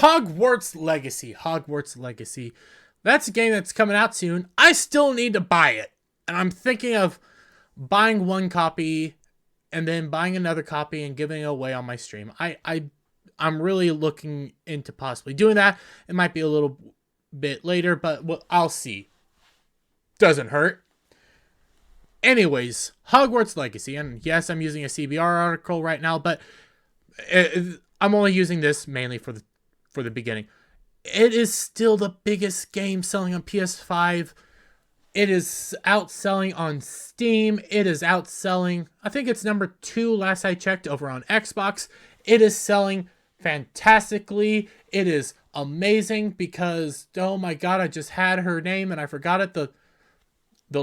Hogwarts Legacy. Hogwarts Legacy. That's a game that's coming out soon. I still need to buy it. And I'm thinking of buying one copy and then buying another copy and giving it away on my stream. I'm really looking into possibly doing that. It might be a little bit later, but I'll see. Doesn't hurt. Anyways, Hogwarts Legacy. And yes, I'm using a CBR article right now, but I'm only using this mainly for the beginning. It is still the biggest game selling on PS5. It is outselling on Steam. It is outselling, I think it's number 2 last I checked over on Xbox. It is selling fantastically. It is amazing because, oh my god, I just had her name and I forgot it. The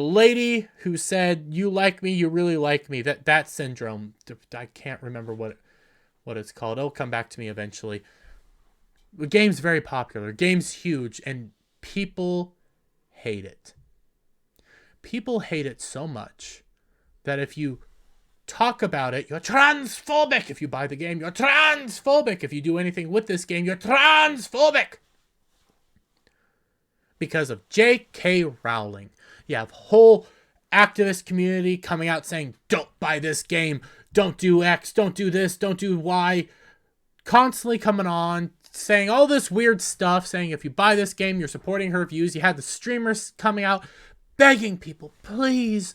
lady who said, "You like me, you really like me." That syndrome. I can't remember what it's called. It'll come back to me eventually. The game's very popular. The game's huge, and people hate it. People hate it so much that if you talk about it, you're transphobic. If you buy the game, you're transphobic. If you do anything with this game, you're transphobic. Because of J.K. Rowling. You have whole activist community coming out saying, don't buy this game, don't do X, don't do this, don't do Y. Constantly coming on, saying all this weird stuff, saying if you buy this game, you're supporting her views. You had the streamers coming out begging people, please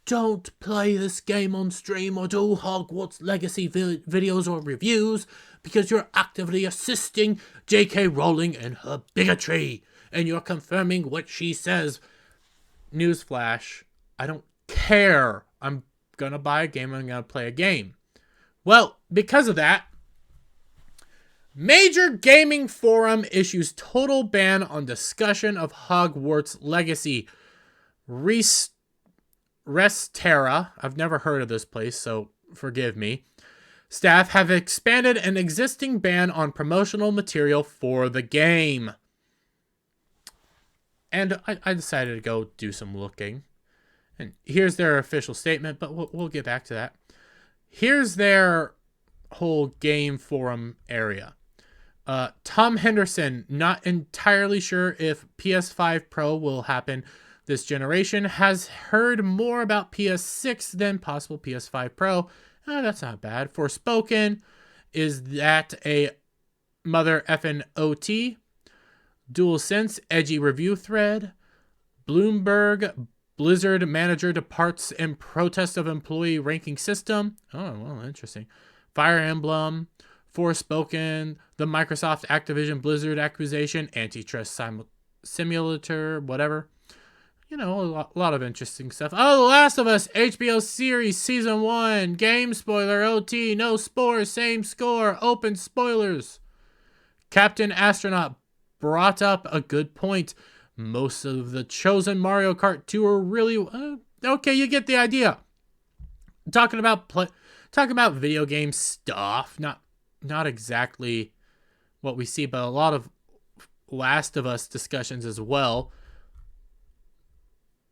don't play this game on stream or do Hogwarts Legacy videos or reviews because you're actively assisting J.K. Rowling and her bigotry and you're confirming what she says. Newsflash, I don't care. I'm gonna buy a game and I'm gonna play a game. Well, because of that, major gaming forum issues total ban on discussion of Hogwarts Legacy. Restera, I've never heard of this place, so forgive me. Staff have expanded an existing ban on promotional material for the game. And I decided to go do some looking. And here's their official statement, but we'll get back to that. Here's their whole game forum area. Tom Henderson, not entirely sure if PS5 Pro will happen this generation, has heard more about PS6 than possible PS5 Pro. That's not bad. Forspoken, is that a mother effing OT? DualSense, edgy review thread. Bloomberg, Blizzard manager departs in protest of employee ranking system. Oh, well, interesting. Fire Emblem, Forspoken, the Microsoft Activision Blizzard accusation, antitrust simulator, whatever. You know, a lot of interesting stuff. Oh, The Last of Us, HBO series, season 1, game spoiler, OT, no spores, same score, open spoilers. Captain Astronaut brought up a good point. Most of the chosen Mario Kart 2 are really... okay, you get the idea. Talking about video game stuff, not exactly what we see, but a lot of Last of Us discussions as well.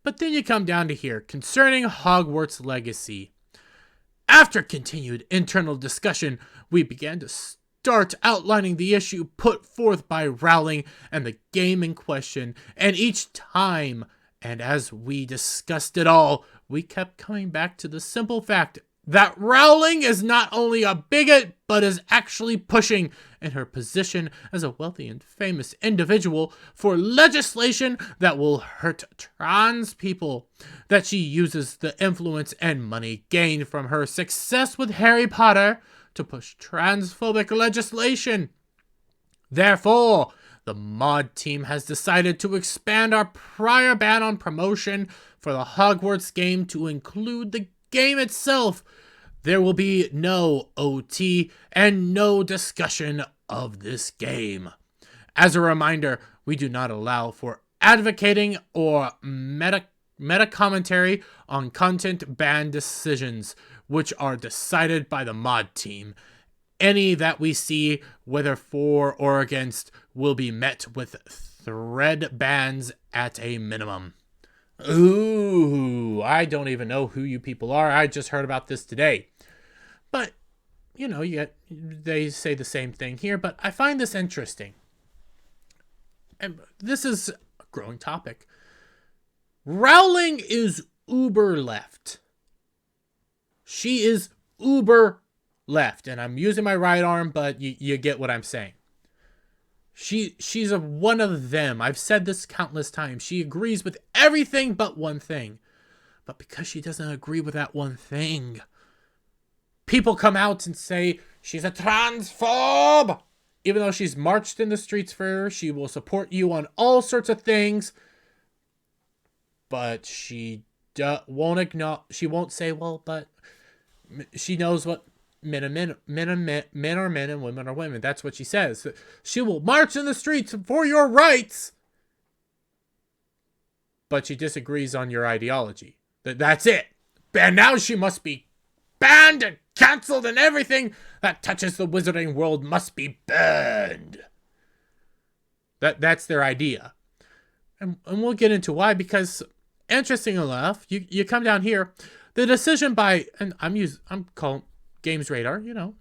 But then you come down to here, concerning Hogwarts Legacy. After continued internal discussion, we began to start outlining the issue put forth by Rowling and the game in question, and each time, and as we discussed it all, we kept coming back to the simple fact that Rowling is not only a bigot, but is actually pushing, in her position as a wealthy and famous individual, for legislation that will hurt trans people, that she uses the influence and money gained from her success with Harry Potter to push transphobic legislation. Therefore, the mod team has decided to expand our prior ban on promotion for the Hogwarts game to include the game itself. There will be no OT and no discussion of this game. As a reminder, we do not allow for advocating or meta commentary on content ban decisions, which are decided by the mod team. Any that we see, whether for or against, will be met with thread bans at a minimum. Ooh, I don't even know who you people are. I just heard about this today. But you know, they say the same thing here, but I find this interesting. And this is a growing topic. Rowling is uber left. She is uber left, and I'm using my right arm, but you get what I'm saying. She's one of them. I've said this countless times. She agrees with everything but one thing. But because she doesn't agree with that one thing, people come out and say she's a transphobe. Even though she's marched in the streets for her, she will support you on all sorts of things. But she won't acknowledge. She won't say, well, but she knows what men are men and women are women. That's what she says. She will march in the streets for your rights. But she disagrees on your ideology. That's it. And now she must be banned and cancelled, and everything that touches the wizarding world must be burned. That's their idea. And we'll get into why, because interesting enough, you come down here, the decision by, and I'm calling Games Radar, you know,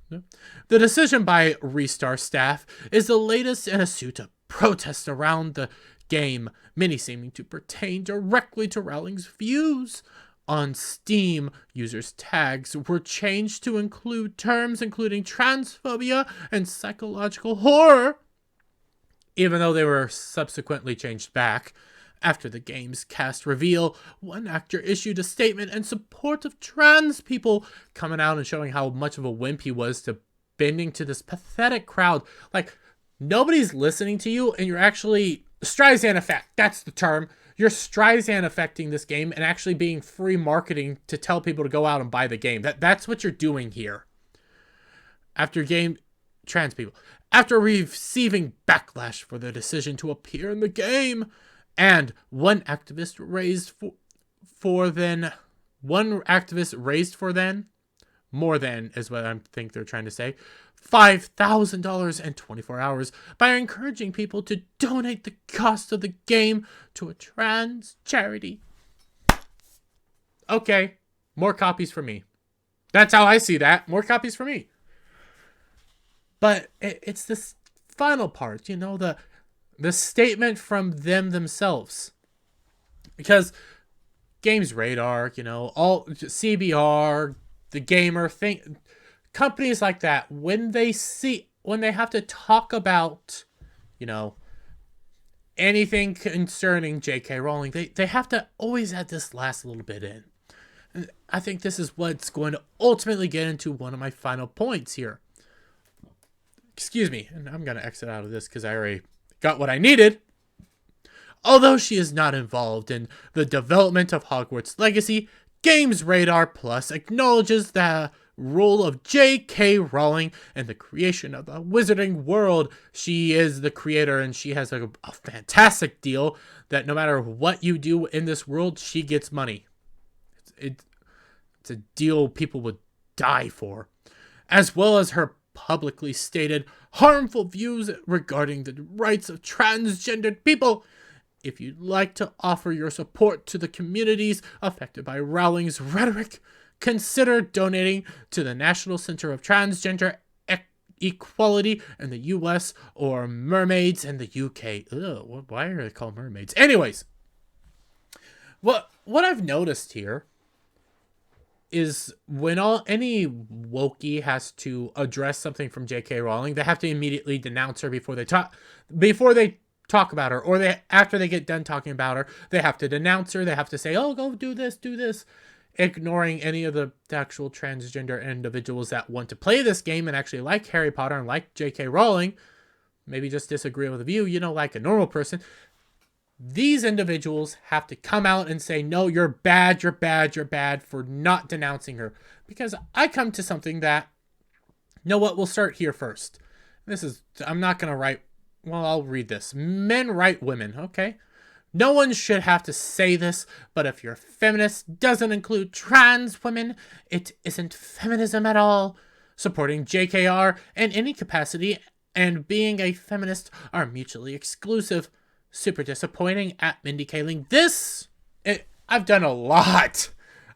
the decision by Restar staff is the latest in a suit of protest around the game, many seeming to pertain directly to Rowling's views. On Steam, users' tags were changed to include terms including transphobia and psychological horror, even though they were subsequently changed back. After the game's cast reveal, one actor issued a statement in support of trans people, coming out and showing how much of a wimp he was to bending to this pathetic crowd. Like, nobody's listening to you, and you're actually Streisand effect. That's the term. You're Streisand affecting this game and actually being free marketing to tell people to go out and buy the game. That's what you're doing here. Trans people. After receiving backlash for their decision to appear in the game, and one activist raised more than is what I think they're trying to say, $5,000 in 24 hours by encouraging people to donate the cost of the game to a trans charity. Okay, more copies for me. That's how I see that. More copies for me. But it's this final part, you know, the statement from them themselves. Because Games Radar, you know, all CBR, the Gamer thing, companies like that, when they have to talk about, you know, anything concerning J.K. Rowling, they have to always add this last little bit in. And I think this is what's going to ultimately get into one of my final points here. Excuse me, and I'm going to exit out of this because I already got what I needed. Although she is not involved in the development of Hogwarts Legacy, Games Radar Plus acknowledges the role of J.K. Rowling in the creation of the wizarding world. She is the creator, and she has a fantastic deal that no matter what you do in this world, she gets money. It's a deal people would die for. As well as her publicly stated harmful views regarding the rights of transgendered people. If you'd like to offer your support to the communities affected by Rowling's rhetoric, consider donating to the National Center of Transgender Equality in the US or Mermaids in the UK. Ugh, why are they called mermaids? Anyways, what I've noticed here is when any wokey has to address something from J.K. Rowling, they have to immediately denounce her before they talk about her, or after they get done talking about her, they have to denounce her. They have to say, "Oh, go do this," ignoring any of the actual transgender individuals that want to play this game and actually like Harry Potter and like J.K. Rowling, maybe just disagree with the view, you know, like a normal person. These individuals have to come out and say, no, you're bad for not denouncing her. Because I come to something that, you know what, we'll start here first. I'm not going to write, well, I'll read this. Men write women, okay? No one should have to say this, but if your feminist doesn't include trans women, it isn't feminism at all. Supporting JKR in any capacity and being a feminist are mutually exclusive. Super disappointing at Mindy Kaling. I've done a lot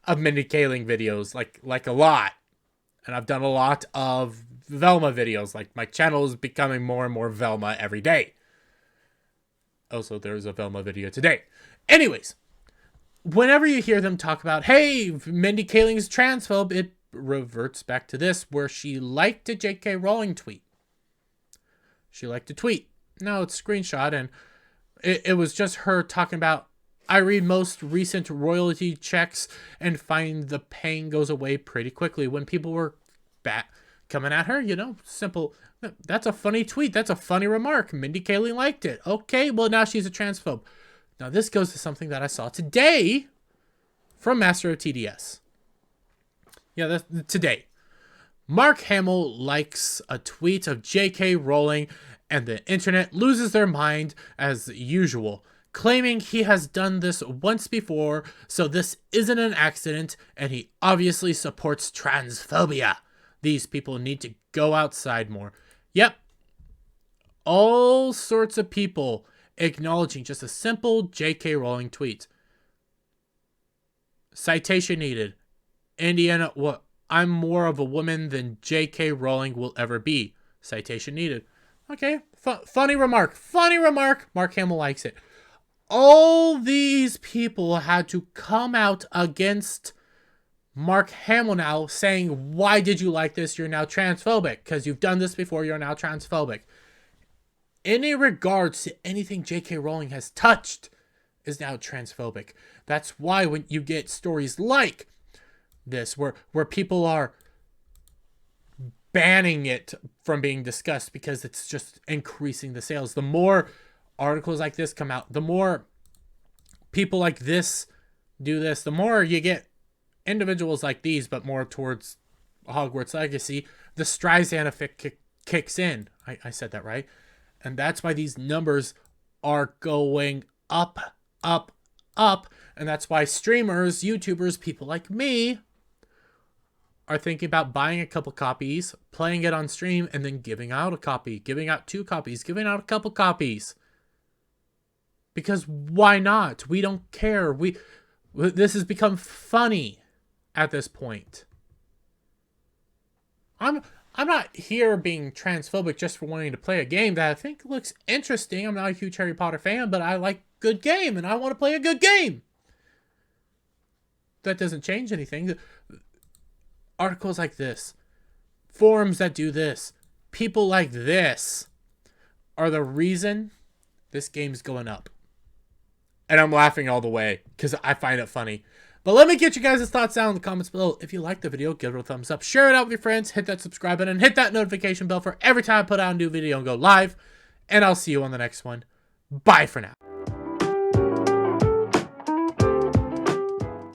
of Mindy Kaling videos, like a lot. And I've done a lot of Velma videos. Like, my channel is becoming more and more Velma every day. Also, there's a Velma video today. Anyways, whenever you hear them talk about, hey, Mindy Kaling is transphobe, it reverts back to this, where she liked a J.K. Rowling tweet. She liked a tweet. No, it's a screenshot, and it was just her talking about, I read most recent royalty checks and find the pain goes away pretty quickly. When people were coming at her, you know, simple, that's a funny tweet. That's a funny remark. Mindy Kaling liked it. Okay, well, now she's a transphobe. Now, this goes to something that I saw today from Master of TDS. Yeah, that's today. Mark Hamill likes a tweet of J.K. Rowling, and the internet loses their mind as usual, claiming he has done this once before, so this isn't an accident, and he obviously supports transphobia. These people need to go outside more. Yep. All sorts of people acknowledging just a simple J.K. Rowling tweet. Citation needed. Indiana, what? I'm more of a woman than J.K. Rowling will ever be. Citation needed. Okay, funny remark. Funny remark. Mark Hamill likes it. All these people had to come out against Mark Hamill now, saying, why did you like this? You're now transphobic. Because you've done this before, you're now transphobic. Any regards to anything J.K. Rowling has touched is now transphobic. That's why when you get stories like this, where people are banning it from being discussed because it's just increasing the sales. The more articles like this come out, the more people like this do this, the more you get individuals like these, but more towards Hogwarts Legacy, the Streisand effect kicks in. I said that right. And that's why these numbers are going up, up, up. And that's why streamers, YouTubers, people like me are thinking about buying a couple copies, playing it on stream, and then giving out a copy, giving out 2 copies, giving out a couple copies. Because why not? We don't care. This has become funny at this point. I'm not here being transphobic just for wanting to play a game that I think looks interesting. I'm not a huge Harry Potter fan, but I like good game, and I want to play a good game. That doesn't change anything. Articles like this, forums that do this, people like this are the reason this game's going up. And I'm laughing all the way because I find it funny. But let me get you guys' thoughts down in the comments below. If you like the video, give it a thumbs up. Share it out with your friends. Hit that subscribe button. Hit that notification bell for every time I put out a new video and go live. And I'll see you on the next one. Bye for now.